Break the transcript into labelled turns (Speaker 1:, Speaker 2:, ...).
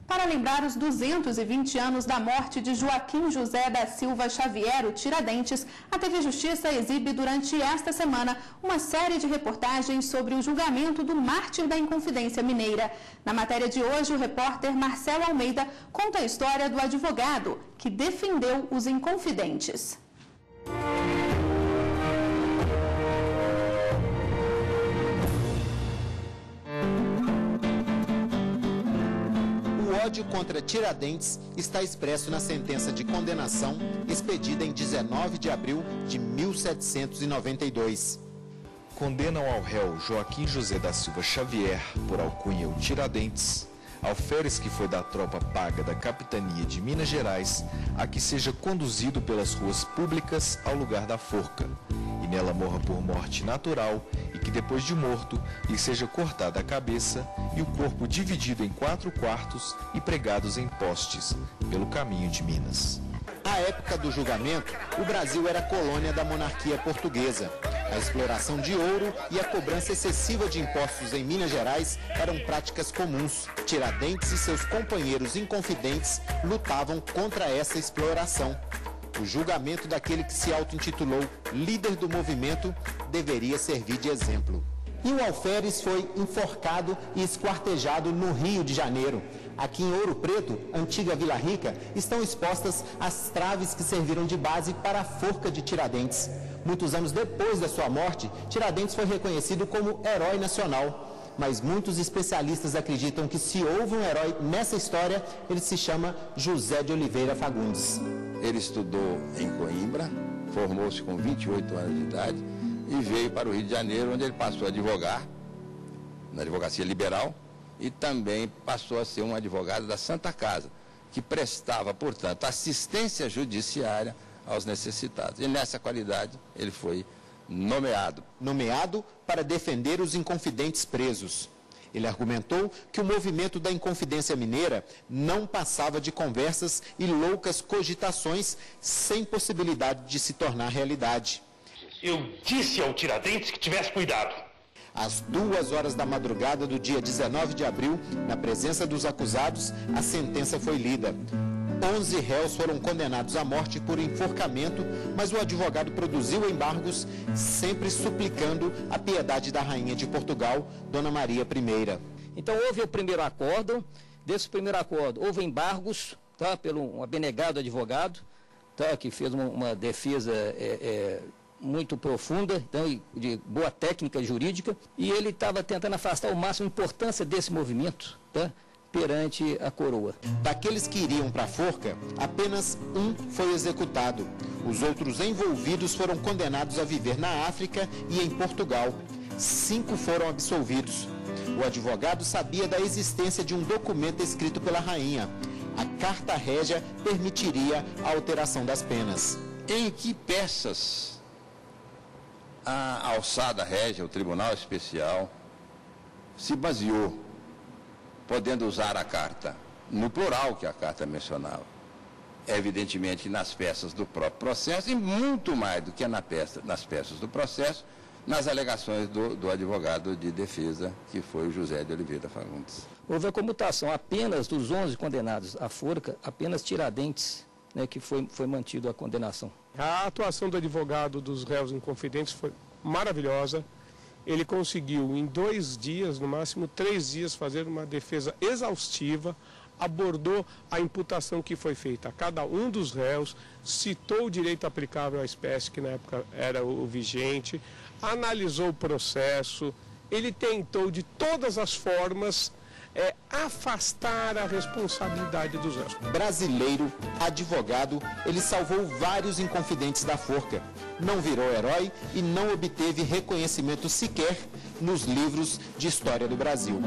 Speaker 1: Para lembrar os 220 anos da morte de Joaquim José da Silva Xavier, o Tiradentes, a TV Justiça exibe durante esta semana uma série de reportagens sobre o julgamento do mártir da Inconfidência Mineira. Na matéria de hoje, o repórter Marcelo Almeida conta a história do advogado que defendeu os inconfidentes.
Speaker 2: O ódio contra Tiradentes está expresso na sentença de condenação expedida em 19 de abril de 1792.
Speaker 3: Condenam ao réu Joaquim José da Silva Xavier, por alcunha o Tiradentes, alferes que foi da tropa paga da capitania de Minas Gerais, a que seja conduzido pelas ruas públicas ao lugar da forca, e nela morra por morte natural, e que depois de morto lhe seja cortada a cabeça e o corpo dividido em 4 quartos e pregados em postes, pelo caminho de Minas.
Speaker 2: À época do julgamento, o Brasil era colônia da monarquia portuguesa. A exploração de ouro e a cobrança excessiva de impostos em Minas Gerais eram práticas comuns. Tiradentes e seus companheiros inconfidentes lutavam contra essa exploração. O julgamento daquele que se auto-intitulou líder do movimento deveria servir de exemplo. E o alferes foi enforcado e esquartejado no Rio de Janeiro. Aqui em Ouro Preto, antiga Vila Rica, estão expostas as traves que serviram de base para a forca de Tiradentes. Muitos anos depois da sua morte, Tiradentes foi reconhecido como herói nacional. Mas muitos especialistas acreditam que se houve um herói nessa história, ele se chama José de Oliveira Fagundes.
Speaker 4: Ele estudou em Coimbra, formou-se com 28 anos de idade e veio para o Rio de Janeiro, onde ele passou a advogar, na advocacia liberal, e também passou a ser um advogado da Santa Casa, que prestava, portanto, assistência judiciária aos necessitados. E nessa qualidade ele foi nomeado para defender os inconfidentes presos. Ele argumentou que o movimento da Inconfidência Mineira não passava de conversas e loucas cogitações sem possibilidade de se tornar realidade.
Speaker 5: Eu disse ao Tiradentes que tivesse cuidado.
Speaker 2: Às 2 horas da madrugada do dia 19 de abril, na presença dos acusados, a sentença foi lida. 11 réus foram condenados à morte por enforcamento, mas o advogado produziu embargos, sempre suplicando a piedade da rainha de Portugal, Dona Maria I.
Speaker 6: Então houve o primeiro acordo, desse primeiro acordo houve embargos, tá, pelo um abnegado advogado, tá, que fez uma defesa muito profunda, então, de boa técnica jurídica, e ele estava tentando afastar ao máximo a importância desse movimento, tá, perante a coroa.
Speaker 2: Daqueles que iriam para a forca, apenas um foi executado. Os outros envolvidos foram condenados a viver na África e em Portugal. 5 foram absolvidos. O advogado sabia da existência de um documento escrito pela rainha. A Carta Régia permitiria a alteração das penas.
Speaker 4: Em que peças a alçada régia, o Tribunal Especial, se baseou, podendo usar a carta no plural que a carta mencionava? Evidentemente nas peças do próprio processo e muito mais do que nas peças do processo, nas alegações do advogado de defesa, que foi o José de Oliveira Fagundes.
Speaker 6: Houve a comutação apenas dos 11 condenados à forca, apenas Tiradentes, né, que foi mantido a condenação.
Speaker 7: A atuação do advogado dos réus inconfidentes foi maravilhosa. Ele conseguiu, em 2 dias, no máximo 3 dias, fazer uma defesa exaustiva, abordou a imputação que foi feita a cada um dos réus, citou o direito aplicável à espécie, que na época era o vigente, analisou o processo, ele tentou de todas as formas afastar a responsabilidade dos réus.
Speaker 2: Brasileiro, advogado, ele salvou vários inconfidentes da forca. Não virou herói e não obteve reconhecimento sequer nos livros de história do Brasil.